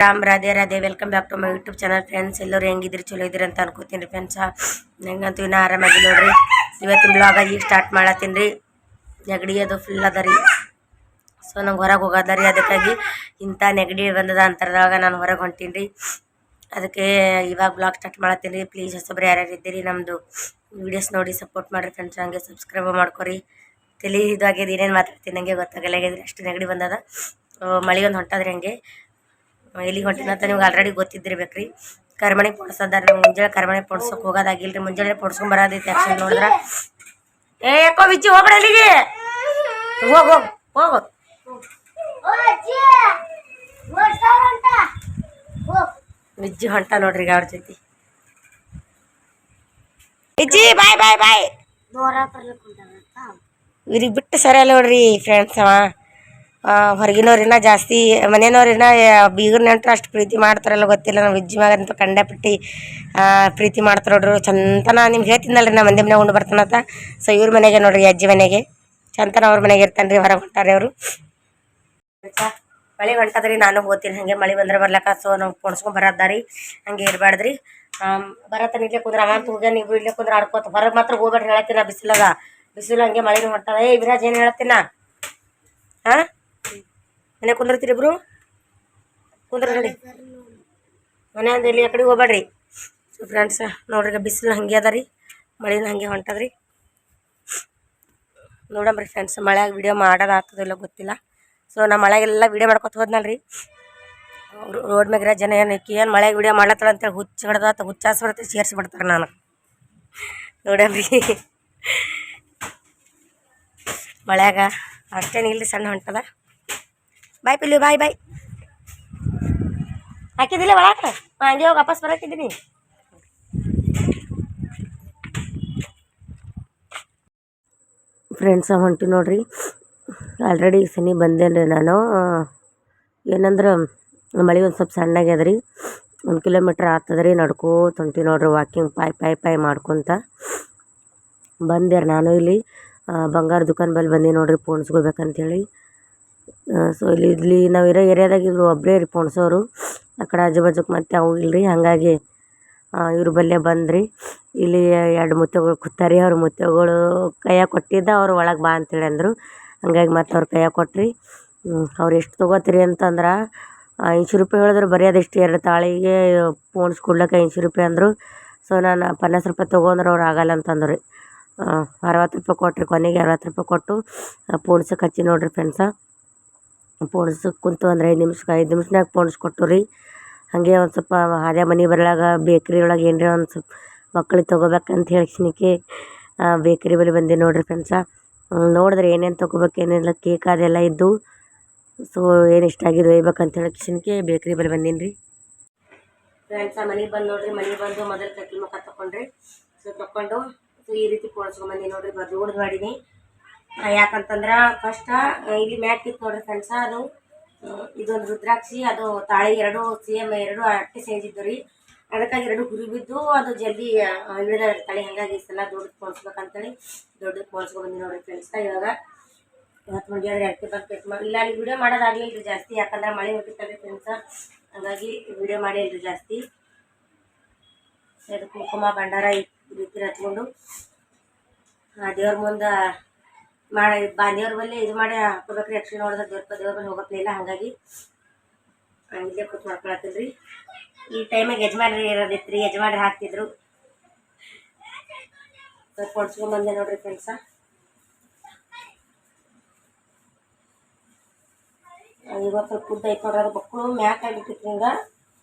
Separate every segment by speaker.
Speaker 1: Ram Radhe Radhe welcome back to my YouTube channel friends. ಎಲ್ಲರೂ ಹೆಂಗಿದ್ರಿ, ಚಲೋ ಇದ್ರಿ ಅಂತ ಅನ್ಕೋತೀನಿ ರೀ ಫ್ರೆಂಡ್ಸ್. ನಂಗಂತೂ ಇನ್ನೂ ಆರಾಮಾಗಿ ನೋಡ್ರಿ. ಇವತ್ತಿನ ಬ್ಲಾಗ ಈಗ ಸ್ಟಾರ್ಟ್ ಮಾಡತ್ತೀನಿ ರೀ. ನೆಗಡಿ ಅದು ಫುಲ್ ಅದ ರೀ. ಸೊ ನಂಗೆ ಹೊರಗೆ ಹೋಗೋದ ರೀ. ಅದಕ್ಕಾಗಿ ಇಂಥ ನೆಗಡಿ ಬಂದದ ಅಂತರದಾಗ ನಾನು ಹೊರಗೆ ಹೊಂಟೀನಿ ರೀ. ಅದಕ್ಕೆ ಇವಾಗ ಬ್ಲಾಗ್ ಸ್ಟಾರ್ಟ್ ಮಾಡತ್ತೀನಿ ರೀ. ಪ್ಲೀಸ್ ಹೊಸಬ್ರು ಯಾರ್ಯಾರು ಇದ್ದೀರಿ ನಮ್ಮದು ವೀಡಿಯೋಸ್ ನೋಡಿ ಸಪೋರ್ಟ್ ಮಾಡಿರಿ ಫ್ರೆಂಡ್ಸ್. ಹಂಗೆ ಸಬ್ಸ್ಕ್ರೈಬ್ ಮಾಡ್ಕೊರಿ. ತಲೆ ಇದಾಗ್ಯದ, ಏನೇನು ಮಾತಾಡ್ತೀನಿ ನನಗೆ ಗೊತ್ತಾಗಲ್ಲ ಆಗ್ಯದ್ರಿ. ಅಷ್ಟು ನೆಗಡಿ ಬಂದದ. ಮಳೆಗೊಂದು ಹೊಂಟದ್ರಿ. ಹಂಗೆ ಎಲ್ಲಿಗೆ ಹೊಂಟಿನ ಅಂತ ನಿಮ್ಗೆ ಆಲ್ರೆಡಿ ಗೊತ್ತಿದ್ದಿರ್ಬೇಕ್ರಿ. ಕರ್ಮಣಿ ಪೊಡ್ಸದಾರ. ಮುಂಜಾನೆ ಕರ್ಮಣಿ ಪೊಡ್ಸೋಕೆ ಹೋಗೋದಾಗಿಲ್ರಿ. ಮುಂಜಾನೆ ಪೊಡ್ಸ್ಕೊಂಡ್ ಬರೋದೈತೆ ಆ್ಯಕ್ಚುಲಿ ನೋಡಿದ್ರೆ. ಯಾಕೋ ವಿಜ್ಜಿ ಹೋಗ್ಬೇಡ ಅಲ್ಲಿಗೆ. ಹೋಗು ಹೋಗು. ವಿಜ್ಜಿ ಹೊಂಟ ನೋಡ್ರಿ ಈಗ ಅವ್ರ ಜೊತೆ. ವಿಜ್ಜಿ ಬಾಯ್ ಬಾಯ್ ಬಾಯ್. ಇವ್ರಿಗೆ ಬಿಟ್ಟು ಸರಿಯಲ್ಲ ನೋಡ್ರಿ ಫ್ರೆಂಡ್ಸ್. ಹೊರಗಿನವ್ರಿನ ಜಾಸ್ತಿ, ಮನೆಯವ್ರಿನ ಬೀಗರ ನೆಂಟ್ರು ಅಷ್ಟು ಪ್ರೀತಿ ಮಾಡ್ತಾರಲ್ಲ ಗೊತ್ತಿಲ್ಲ. ನಾವು ವಿಜ್ಜಿ ಮ್ಯಾಗ ಅಂತ ಕಂಡಪಟ್ಟಿ ಪ್ರೀತಿ ಮಾಡ್ತಾರೆ ನೋಡ್ರಿ. ಚಂತನ ನಿಮ್ಗೆ ಹೇಳ್ತಿದ್ದಲ್ರಿ ನಾ ಮಂದಿ ಮನೆಗೆ ಉಂಡು ಬರ್ತಾನಂತ. ಸೊ ಇವ್ರ ಮನೆಗೆ ನೋಡ್ರಿ, ಅಜ್ಜಿ ಮನೆಗೆ. ಚಂತನ ಅವ್ರ ಮನೆಗೆ ಇರ್ತಾನೆ ರೀ. ಹೊರಗೆ ಹೊಂಟಾರೆ ಅವರು. ಮಳೆ ಹೊಂಟದ್ರಿ. ನಾನು ಹೋಗ್ತೀನಿ ಹಾಗೆ. ಮಳೆ ಬಂದ್ರೆ ಬರ್ಲಕ್ಕ. ಸೊ ನಾವು ಪೊಣ್ಸ್ಕೊಂಡ್ ಬರದ್ದಾರಿ. ಹಂಗೆ ಇರಬಾರ್ದ್ರಿ. ಬರತ್ತ ಇಲ್ಲೇ ಕುಂದ್ರೆ ಅವಂತ ಹೋಗ್ಯ, ನೀವು ಇಲ್ಲೇ ಕುಂದ್ರೆ ಆಡ್ಕೋತ. ಹೊರಗೆ ಮಾತ್ರ ಹೋಗ್ಬೇಡ್ರಿ ಹೇಳತ್ತೀನಿ. ಬಿಸಿಲಾಗ ಬಿಸಿಲು ಹಂಗೆ ಮಳೆನೂ ಹೊಂಟದ. ವಿರಾಜ್ ಏನು ಹೇಳತ್ತೀನ? ಹಾಂ, ಮನೆ ಕುಂದಿರ್ತೀರಿ ಇಬ್ರು? ಕುಂದ್ರ ನಡಿ. ಮನೆ ಅಂದ ಇಲ್ಲಿ ಆ ಕಡೆ ಹೋಗ್ಬೇಡ್ರಿ. ಸೊ ಫ್ರೆಂಡ್ಸ್ ನೋಡ್ರಿ, ಈಗ ಬಿಸಿಲು ಹಂಗೆ ಅದ ರೀ. ಮಳೆನೂ ಹಂಗೆ ಹೊಂಟದ್ರಿ. ನೋಡಮ್ರಿ ಫ್ರೆಂಡ್ಸ್, ಮಳೆಯಾಗ ವಿಡಿಯೋ ಮಾಡೋದು ಆಗ್ತದಿಲ್ಲ ಗೊತ್ತಿಲ್ಲ. ಸೊ ನಾ ಮಳೆಗೆಲ್ಲ ವಿಡಿಯೋ ಮಾಡ್ಕೊತ ಹೋದ್ನಲ್ರಿ. ರೋಡ್ ಮ್ಯಾಗಿರೋ ಜನ ಏನು ಮಳೆಗೆ ವಿಡಿಯೋ ಮಾಡ್ಲತ್ತಾಳ ಅಂತೇಳಿ ಹುಚ್ಚ ಹಿಡ್ದಾತ, ಹುಚ್ಚಾಸ್ ಬರುತ್ತೆ, ಸೇರಿಸ್ಬಿಡ್ತಾರೆ ನಾನು. ನೋಡಮ್ರಿ, ಮಳೆಯಾಗ ಅಷ್ಟೇನು ಇಲ್ರಿ, ಸಣ್ಣ ಹೊಂಟದ. ಬಾಯ್ ಪಿಲ್ಲು, ಬಾಯ್ ಬಾಯ್. ಹಾಕಿದ್ದಿಲ್ಲ ಒಳಗೆ? ಹಂಗೆ ಹೋಗಿ ವಾಪಸ್ ಬರಕಿದ್ದೀನಿ. ಫ್ರೆಂಡ್ಸ ಹೊಂಟಿ ನೋಡ್ರಿ. ಆಲ್ರೆಡಿ ಸನಿ ಬಂದೇನ್ರಿ ನಾನು. ಏನಂದ್ರೆ ಮಳೆ ಒಂದು ಸ್ವಲ್ಪ ಸಣ್ಣಾಗ್ಯದ ರೀ. 1 ಕಿಲೋಮೀಟ್ರ್ ಆಗ್ತದೆ ರೀ. ನಡ್ಕೋತ ಹೊಂಟಿ ನೋಡ್ರಿ. ವಾಕಿಂಗ್ ಪಾಯ್ ಮಾಡ್ಕೊತ ಬಂದೆ ರೀ ನಾನು. ಇಲ್ಲಿ ಬಂಗಾರ ದುಕಾನ್ ಬಲ್ಲಿ ಬಂದೀನಿ ನೋಡ್ರಿ, ಪೋಣಿಸ್ಕೋಬೇಕಂತೇಳಿ. ಸೊ ಇಲ್ಲಿ ನಾವು ಇರೋ ಏರಿಯಾದಾಗ ಇವರು ಒಬ್ಬರೇ ರೀ ಪೋಣಿಸೋರು. ಆ ಕಡೆ ಆಜು ಬಾಜುಕ್ಕೆ ಮತ್ತೆ ಅವು ಇಲ್ರಿ. ಹಾಗಾಗಿ ಇವ್ರ ಬಲ್ಲೇ ಬಂದ್ರಿ. ಇಲ್ಲಿ 2 ಮುತ್ತೆಗಳು ಕೂತಾರಿ. ಅವ್ರ ಮುತ್ತೆಗಳು ಕೈಯಾಗ ಕೊಟ್ಟಿದ್ದ, ಅವ್ರು ಒಳಗೆ ಬಾ ಅಂತೇಳಿ ಅಂದರು. ಹಂಗಾಗಿ ಮತ್ತೆ ಅವ್ರ ಕೈಯಾಗ ಕೊಟ್ರಿ. ಅವ್ರು ಎಷ್ಟು ತೊಗೋತೀರಿ ಅಂತಂದ್ರೆ 80 ರೂಪಾಯಿ ಹೇಳಿದ್ರು. ಬರೀ ಅದೆಷ್ಟು 2 ತಾಳಿಗೆ ಪೋಣಿಸ್ಕೊಡ್ಲಕ್ಕೆ 80 ರೂಪಾಯಿ ಅಂದರು. ಸೊ ನಾನು 50 ರೂಪಾಯಿ ತೊಗೊಂಡ್ರೆ ಅವ್ರು ಆಗಲ್ಲ ಅಂತಂದ್ರು ರೀ. 60 ರೂಪಾಯಿ ಕೊಟ್ರಿ. ಕೊನೆಗೆ 60 ರೂಪಾಯಿ ಕೊಟ್ಟು ಪೋಣಿಸಕ್ಕೆ ಹಚ್ಚಿ ನೋಡ್ರಿ ಫ್ರೆಂಡ್ಸ. ಪೋಣಿಸಕ್ಕೆ ಕುಂತು ಅಂದ್ರೆ 5 ನಿಮಿಷನಾಗ ಪೋಣಿಸ್ಕೊಟ್ಟು ರೀ. ಹಾಗೆ ಒಂದು ಸ್ವಲ್ಪ ಹಾದ್ಯಾ ಮನೆ ಬರಲಾಗ ಬೇಕ್ರಿ ಒಳಗೆ ಏನರ ಒಂದು ಸ್ವಲ್ಪ ಮಕ್ಳಿಗೆ ತೊಗೋಬೇಕಂತ ಹೇಳ್ಸಿನಿಕೆ ಬೇಕ್ರಿ ಬಳಿ ಬಂದೆ ನೋಡ್ರಿ ಫ್ರೆಂಡ್ಸ. ನೋಡಿದ್ರೆ ಏನೇನು ತೊಗೋಬೇಕು ಏನಿಲ್ಲ, ಕೇಕ್ ಅದೆಲ್ಲ ಇದ್ದು. ಸೊ ಏನು ಇಷ್ಟ ಆಗಿದ್ದು ಒಯ್ಬೇಕಂತ ಹೇಳ್ಸಿನಿಕೆ ಬೇಕ್ರಿ ಬಳಿ ಬಂದೀನಿ ರೀ ಫ್ರೆಂಡ್ಸ. ಮನೆಗೆ ಬಂದು ನೋಡ್ರಿ. ಮನೆಗೆ ಬಂದು ಮೊದಲು ಕಟ್ಟಿ ಮುಖ ತೊಗೊಂಡ್ರಿ. ಸೊ ತೊಗೊಂಡು ಈ ರೀತಿ ಪೋಣಿಸ್ಕೊಂಬಂದಿ ನೋಡ್ರಿ. ರೋಡ್ ಮಾಡೀನಿ. ಯಾಕಂತಂದ್ರೆ ಫಸ್ಟ್ ಇಲ್ಲಿ ಮ್ಯಾಟ್ ಇತ್ತು ನೋಡ್ರಿ ಫ್ರೆಂಡ್ಸ. ಅದು ಇದೊಂದು ರುದ್ರಾಕ್ಷಿ, ಅದು ತಾಳಿ 2 ಸೇಮ್ 2 ಅಟ್ಟೆ ಸೈಜ್ ಇದ್ದು ರೀ. ಅದಕ್ಕಾಗಿ 2 ಗುರಿ ಬಿದ್ದು ಅದು ಜಲ್ದಿ ಇಳಿದ ತಳಿ. ಹಾಗಾಗಿ ಈ ಸಲ ದೊಡ್ಡದು ಪೋಣಿಸ್ಬೇಕಂತೇಳಿ ದೊಡ್ಡದು ಪೋಣಿಸ್ಕೊಂಡ್ಬಂದಿ ನೋಡ್ರಿ ಫ್ರೆಂಡ್ಸ. ಇವಾಗ 10 ಮಂದಿ ಆದರೆ 2 ಬರ್ಬೇಕು ಇಲ್ಲ. ಅಲ್ಲಿ ವಿಡಿಯೋ ಮಾಡೋದಾಗಲಿಲ್ಲ ರೀ ಜಾಸ್ತಿ, ಯಾಕಂದ್ರೆ ಮಳೆ ಹೋಗಿತ್ತಲ್ರಿ ಫ್ರೆಂಡ್ಸ. ಹಾಗಾಗಿ ವಿಡಿಯೋ ಮಾಡಿಲ್ಲ ಜಾಸ್ತಿ. ಅದು ಕುಂಕುಮ ಭಂಡಾರ ಈ ರೀತಿ ಹಚ್ಕೊಂಡು ದೇವ್ರ ಮುಂದೆ ದೇವ್ರ ಬಲ್ಲಿ ಇದು ಮಾಡಿ ಹಾಕೋಬೇಕ್ರಿ. ಯಕ್ಷಿ ನೋಡಿದ್ರೆ ದೇವ್ರ ಬಲ್ಲಿ ಹೋಗೋಪ್ಲೆ ಇಲ್ಲ. ಹಾಗಾಗಿ ಇಲ್ಲೇ ಕೂತ್ ಮಾಡ್ಕೊಳತ್ತಿಲ್ಲ ರೀ. ಈ ಟೈಮಿಗೆ ಯಜಮಾನ್ರಿ ಇರೋದಿತ್ತು ರೀ. ಯಜಮಾನ್ರಿ ಹಾಕ್ತಿದ್ರು. ಪೊಡ್ಸ್ಕೊಂಡ್ಬಂದೆ ನೋಡ್ರಿ ಫ್ರೆಂಡ್ಸ. ಇವಾಗ ಸ್ವಲ್ಪ ಉದ್ದ ಐತೆ ನೋಡ್ರಿ. ಅದು ಮಕ್ಕಳು ಮ್ಯಾಕ್ ಆಗಿಟ್ಟಿತ್ತು. ಹಿಂಗೆ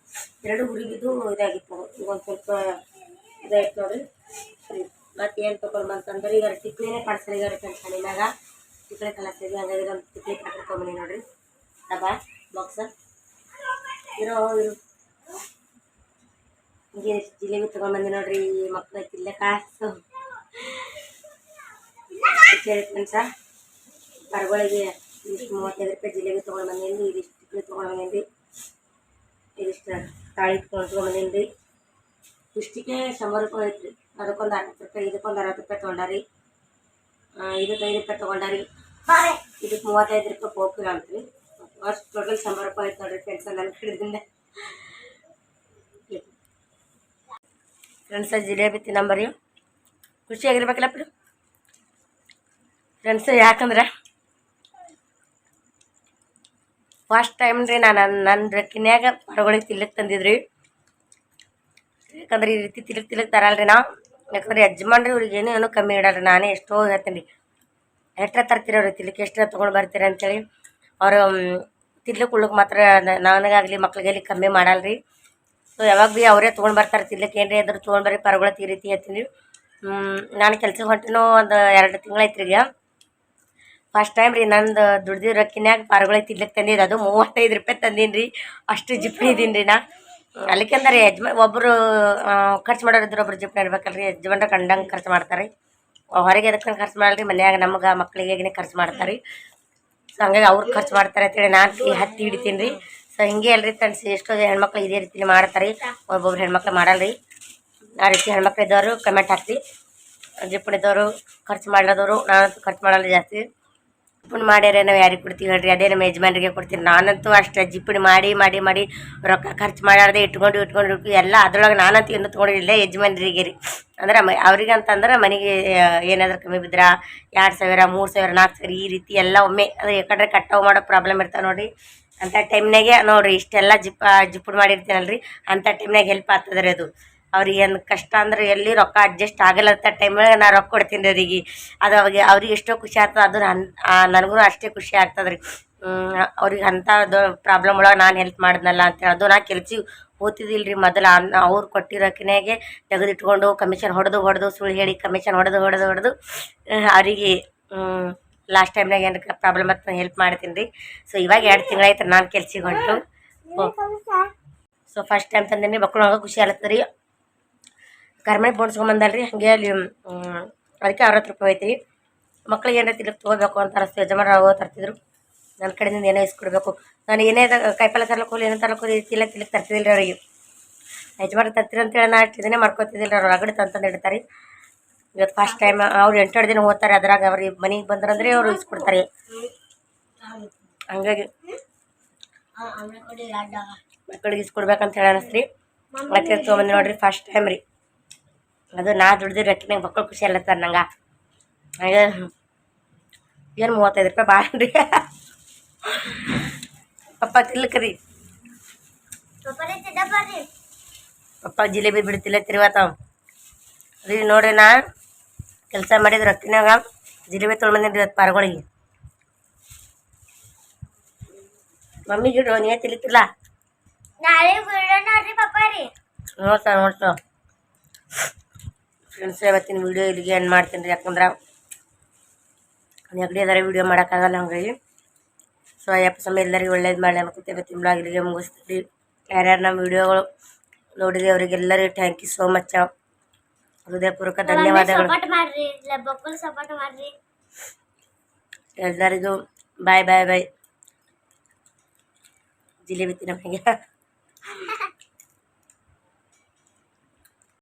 Speaker 1: 2 ಗುರಿ ಬಿದ್ದು ಇದಾಗಿತ್ತು. ಈಗ ಒಂದು ಸ್ವಲ್ಪ ಇದಾಯ್ತು ನೋಡ್ರಿ. ಸರಿ, ಮತ್ತೆ ಏನು ತೊಗೊಂಡು ಬಂತಂದ್ರೆ ಈಗ ಟಿಕ್ಲಿನೇ ಕಾಣಿಸ್ತಾರೆ. ಈಗ ಫ್ರೆಂಡ್ಸ್ ಮನೆಯಾಗ ಟಿಕ್ಲಿ ಕಲಸ್ತೀವಿ. ಹಾಗಾಗಿ ಒಂದು ಟಿಕ್ಲಿ ತೊಗೊಂಬಂದಿ ನೋಡ್ರಿ. ಡಬ್ಬ ಬಾಕ್ಸ ಇರೋ ಹಿಂಗೆ ಜಿಲೇಬಿ ತೊಗೊಂಡ್ಬಂದಿ ನೋಡ್ರಿ. ಮಕ್ಕಳು ತಿನ್ಲೆ ಕಾಸು ಫ್ರೆಂಡ್ಸ. ಕರ್ಗಳಿಗೆ ಇದಿಷ್ಟು 35 ರೂಪಾಯಿ ಜಿಲೇಬಿ ತೊಗೊಂಡ್ಬಂದೇನಿ. ಇದಿಷ್ಟು ಟಿಕ್ಲಿ ತೊಗೊಂಡ್ಬಂದೇನಿ. ಇದಿಷ್ಟು ತಾಳಿ ತೊಗೊಂಡ್ಬಂದೇನಿ ರೀ. ಇಷ್ಟಕ್ಕೆ 100 ರೂಪಾಯಿ ಐತ್ರಿ. ಅದಕ್ಕೊಂದು 60 ರೂಪಾಯಿ, ಇದಕ್ಕೊಂದು 60 ರೂಪಾಯಿ ತೊಗೊಂಡಾರಿ. ಇದಕ್ಕೆ 5 ರೂಪಾಯಿ ತೊಗೊಂಡಾರಿ. ಇದಕ್ಕೆ 35 ರೂಪಾಯಿ 4 ಕಿಲೋ ಅಂತ್ರಿ. ಅಷ್ಟು ಟೋಟಲ್ 100 ರೂಪಾಯಿ ಆಯ್ತು ನೋಡ್ರಿ ಫ್ರೆಂಡ್ಸ್ ನನ್ನ ಕಡೆಯಿಂದ. ಫ್ರೆಂಡ್ಸ ಜಿಲೇಬಿ ತಿನ್ನಂಬರಿ ಖುಷಿಯಾಗಿರ್ಬೇಕಲ್ಲ ಫ್ರೆಂಡ್ಸ್. ಯಾಕಂದ್ರೆ ಫಸ್ಟ್ ಟೈಮ್ ರೀ ನಾನು ನನ್ನ ರೊಕ್ಕಿನ್ಯಾಗ ಹೊರಗಳಿಗೆ ತಿನ್ಲಿಕ್ಕೆ ತಂದಿದ್ರಿ. ಯಾಕಂದ್ರೆ ಈ ರೀತಿ ತಿಲಕ್ ತರಲ್ರಿ ನಾವು. ಯಾಕಂದ್ರೆ ಯಜಮಾನ್ರಿ ಇವ್ರಿಗೆ ಏನೂ ಕಮ್ಮಿ ಇಡಲ್ರಿ. ನಾನೇ ಎಷ್ಟೋ ಹೇಳ್ತೀನಿ ಎಷ್ಟೇ ತರ್ತೀರಿ ಅವ್ರಿಗೆ ತಿನ್ಲಿಕ್ಕೆ ಎಷ್ಟೇ ತೊಗೊಂಡು ಬರ್ತೀರಿ ಅಂತೇಳಿ. ಅವರು ತಿನ್ಲಿಕ್ಕೆ ಉಳ್ಳಿಗೆ ಮಾತ್ರ ನನಗಾಗಲಿ ಮಕ್ಳಿಗಾಗಲಿ ಕಮ್ಮಿ ಮಾಡಲ್ರಿ. ಸೊ ಯಾವಾಗ ಭೀ ಅವರೇ ತೊಗೊಂಡು ಬರ್ತಾರೆ ತಿನ್ಲಿಕ್ಕೆ. ಏನ್ರಿ ಅದ್ರ ತೊಗೊಂಡು ಬರ್ರಿ ಪರಗೊಳಕ್ಕೆ ಈ ರೀತಿ ಹೇಳ್ತೀನಿ. ನಾನು ಕೆಲ್ಸಕ್ಕೆ ಹೊಂಟಿನೂ ಒಂದು 2 ತಿಂಗಳಾಯ್ತು ರೀ. ಫಸ್ಟ್ ಟೈಮ್ ರೀ ನಂದು ದುಡ್ದಿರೋ ರೊಕ್ಕಿನ್ಯಾಗ ಪಾರಿವಾಳ ತಿನ್ಲಿಕ್ಕೆ ತಂದಿದ್ದು. ಅದು 35 ರೂಪಾಯಿ ತಂದೀನಿ ರೀ. ಅಷ್ಟು ಜಿಪ್ಣಿ ಇದೀನಿ ರೀ ನಾ. ಅಲ್ಲಿಕೆಂದ್ರೆ ಒಬ್ಬರು ಖರ್ಚು ಮಾಡೋರಿದ್ರು, ಒಬ್ರು ಜಿಪ್ಣಿ ಇರ್ಬೇಕಲ್ರಿ. ಯಜಮಾನ್ರ ಕಂಡಂಗೆ ಖರ್ಚು ಮಾಡ್ತಾರೆ. ಹೊರಗೆ ಎದಕ್ಕೆ ಖರ್ಚು ಮಾಡಲ್ರಿ, ಮನ್ಯಾಗ ನಮ್ಗೆ ಮಕ್ಳಿಗೆ ಖರ್ಚು ಮಾಡ್ತಾರೆ. ಸೊ ಹಂಗಾಗಿ ಅವ್ರು ಖರ್ಚು ಮಾಡ್ತಾರೆ ಅಂತೇಳಿ ನಾನು ಹತ್ತಿ ಹಿಡಿತೀನಿ ರೀ. ಸೊ ಹಿಂಗೆ ಅಲ್ರಿ ಫ್ರೆಂಡ್ಸ್, ಎಷ್ಟೋ ಹೆಣ್ಮಕ್ಳು ಇದೇ ರೀತಿ ಮಾಡ್ತಾರೆ. ಒಬ್ಬೊಬ್ರು ಹೆಣ್ಮಕ್ಳು ಮಾಡಲ್ರಿ. ಆ ರೀತಿ ಹೆಣ್ಮಕ್ಳು ಇದ್ದವರು ಕಮೆಂಟ್ ಹಾಕಿ. ಜಿಪ್ಪಣಿದವರು ಖರ್ಚು ಮಾಡೋದವರು ನಾನಂತೂ ಖರ್ಚು ಮಾಡಲ್ಲ ಜಾಸ್ತಿ. ಜಿಪ್ಪಣಿ ಮಾಡ್ಯಾರೆ ನಾವು ಯಾರಿಗೆ ಕೊಡ್ತೀವಿ ಹೇಳ್ರಿ, ಅದೇ ನಮ್ಮ ಯಜಮಾನ್ರಿಗೆ ಕೊಡ್ತೀನಿ. ನಾನಂತೂ ಅಷ್ಟೇ ಜಿಪ್ಪಣಿ ಮಾಡಿ ರೊಕ್ಕ ಖರ್ಚು ಮಾಡಾರ್ದೆ ಇಟ್ಕೊಂಡು ಎಲ್ಲ ಅದ್ರೊಳಗೆ ನಾನಂತೂ ಇನ್ನೂ ತೊಗೊಂಡಿಲ್ಲ ಯಜಮಾನ್ರಿಗೆ ರೀ. ಅಂದ್ರೆ ಅವ್ರಿಗೆ ಅಂತಂದ್ರೆ ಮನೆಗೆ ಏನಾದರೂ ಕಮ್ಮಿ ಬಿದ್ರೆ 2,000 3,000 4,000 ಈ ರೀತಿ ಎಲ್ಲ ಒಮ್ಮೆ ಅದು ಯಾಕಂದ್ರೆ ಕಟಾವು ಮಾಡೋ ಪ್ರಾಬ್ಲಮ್ ಇರ್ತಾವೆ ನೋಡಿರಿ. ಅಂಥ ಟೈಮ್ನಾಗೆ ನೋಡಿರಿ ಇಷ್ಟೆಲ್ಲ ಜಿಪ್ಪಣಿ ಮಾಡಿರ್ತೀನಲ್ರಿ, ಅಂಥ ಟೈಮ್ನಾಗ ಹೆಲ್ಪ್ ಆಗ್ತದೆ ರೀ ಅದು. ಅವ್ರಿಗೆ ಏನು ಕಷ್ಟ ಅಂದ್ರೆ ಎಲ್ಲಿ ರೊಕ್ಕ ಅಡ್ಜಸ್ಟ್ ಆಗಲ್ಲತ್ತ ಟೈಮ್ನಾಗ ನಾನು ರೊಕ್ಕ ಕೊಡ್ತೀನಿ ರೀ ಅವರಿಗೆ. ಅದು ಅವ್ರಿಗೆ ಎಷ್ಟೋ ಖುಷಿ ಆಗ್ತದೆ. ಅದು ನನಗೂ ಅಷ್ಟೇ ಖುಷಿ ಆಗ್ತದೆ ರೀ. ಅವ್ರಿಗೆ ಅಂಥದ್ದು ಪ್ರಾಬ್ಲಮ್ ಒಳಗೆ ನಾನು ಹೆಲ್ಪ್ ಮಾಡಿದ್ನಲ್ಲ ಅಂತೇಳಿ. ಅದು ನಾ ಕೆಲ್ಸಿಗೆ ಹೋಗ್ತಿದ್ದಿಲ್ಲ ರೀ ಮೊದಲು. ಅವ್ರು ಕೊಟ್ಟಿರೋಕಿನಾಗೆ ತೆಗೆದಿಟ್ಕೊಂಡು ಕಮಿಷನ್ ಹೊಡೆದು ಸುಳ್ಳು ಹೇಳಿ ಕಮಿಷನ್ ಹೊಡೆದು ಅವರಿಗೆ ಲಾಸ್ಟ್ ಟೈಮ್ನಾಗ ಏನು ಪ್ರಾಬ್ಲಮ್ ಅಂತ ಹೆಲ್ಪ್ ಮಾಡ್ತೀನಿ ರೀ. ಸೊ ಇವಾಗ 2 ತಿಂಗಳಾಯ್ತು ನಾನು ಕೆಲ್ಸಿಗೆ ಹೊಂಟು. ಸೊ ಫಸ್ಟ್ ಟೈಮ್ ತಂದೀನಿ. ಮಕ್ಕಳು ಖುಷಿ ಆಗ್ತದೆ ರೀ. ಗಾರ್ಮೆಂಟ್ ಬೋಣಿಸ್ಕೊಂಬಂದಲ್ರಿ, ಹಾಗೆ ಅಲ್ಲಿ ಅದಕ್ಕೆ 60 ರೂಪಾಯಿ ಐತಿ. ಮಕ್ಳಿಗೆ ಏನಾರ ತಿನ್ನಕ್ಕೆ ತೊಗೋಬೇಕು ಅಂತ ಅನಿಸ್ತು. ಯಜಮಾನ ತರ್ತಿದ್ರು. ನನ್ನ ಕಡೆಯಿಂದ ಏನೋ ಇಸ್ಕೊಡ್ಬೇಕು. ನಾನು ಏನೇ ಕಾಯಿಪಲ್ಲೆ ತರ್ಲಕ್ಕೆ ಹೋಗ್ಲಿ ಏನೋ ತರ್ಲಕ್ಕೆ ಹೋಗಿ ತಿನ್ನಕ್ಕೆ ತರ್ತಿದ್ದಿಲ್ಲ ರೀ ಅವರಿಗೆ. ಯಜಮಾನ ತರ್ತೀರಿ ಅಂತೇಳಿ ನಾನು ಅಷ್ಟು ಇದನ್ನೇ ಮಾಡ್ಕೊತಿದ್ದಿಲ್ಲ ರೀ. ಅವ್ರು ಹೊರಗಡೆ ತಂದು ಇಡ್ತಾರೆ. ಇವತ್ತು ಫಸ್ಟ್ ಟೈಮ್ ಅವ್ರು 8 ದಿನ ಹೋಗ್ತಾರೆ. ಅದ್ರಾಗ ಅವ್ರಿಗೆ ಮನೆಗೆ ಬಂದ್ರಂದ್ರೆ ಅವರು ಇಸ್ಕೊಡ್ತಾರೆ. ಹಂಗಾಗಿ ಮಕ್ಕಳಿಗೆ ಇಸ್ಕೊಡ್ಬೇಕಂತ ಹೇಳಿ ಅನಿಸ್ರಿ. ಮತ್ತೆ ತೊಗೊಂಬಂದು ನೋಡಿರಿ ಫಸ್ಟ್ ಟೈಮ್ ರೀ. ಅದು ನಾ ದುಡ್ದಿರೋ ರೊಕ್ಕಿನಾಗ ಮಕ್ಕಳು ಖುಷಿ ಅಲ್ಲತ್ತಾರೆ ನಂಗೆ. ಹಾಗೆ ಏನು 35 ರೂಪಾಯಿ ಭಾಳ ರೀ. ಪಪ್ಪ ತಿನ್ಲಿಕ್ಕೆ ಪಪ್ಪ ಜಿಲೇಬಿ ಬಿಡ್ತಿಲ್ಲ ತಿರುವತ್ತಾವ ರೀ. ನೋಡ್ರಿ ನಾ ಕೆಲಸ ಮಾಡಿದ ರೊಕ್ಕಿನಾಗ ಜಿಲೇಬಿ ತೊಗೊಂಬಂದಿದ್ರಿ ಇವತ್ತು ಪಾರಿವಾಳಿಗೆ. ಮಮ್ಮಿ ಗಿಡ ನೀವೇ ತಿನ್ಲಿಕ್ಕಿಲ್ಲ ನೋಡ್ತಾ ಫ್ರೆಂಡ್ಸ್. ಇವತ್ತಿನ ವೀಡಿಯೋ ಇಲ್ಲಿಗೆ ಎಂಡ್ ಮಾಡ್ತೀನಿ ರೀ. ಯಾಕಂದ್ರೆ ನೆಗಡಿ ಅದಾರ ವೀಡಿಯೋ ಮಾಡೋಕ್ಕಾಗಲ್ಲ. ಹಂಗಾಗಿ ಸೊ ಅಯ್ಯಪ್ಪ ಸಮಯ ಎಲ್ಲರಿಗೂ ಒಳ್ಳೇದು ಮಾಡಿ ಅನ್ಕೋತೇವೆ. ತಿಂಗಳಾಗ ಇಲ್ಲಿಗೆ ಮುಗಿಸ್ತೀವಿ. ಯಾರ್ಯಾರು ನಮ್ಮ ವೀಡಿಯೋಗಳು ನೋಡಿದೆ ಅವರಿಗೆಲ್ಲರಿಗೂ ಥ್ಯಾಂಕ್ ಯು ಸೋ ಮಚ್. ಹೃದಯಪೂರ್ವಕ ಧನ್ಯವಾದಗಳು ಎಲ್ಲರಿಗೂ. ಬಾಯ್ ಜಿಲೇಬಿ ತಿನ್ನೋರಿಗೆ.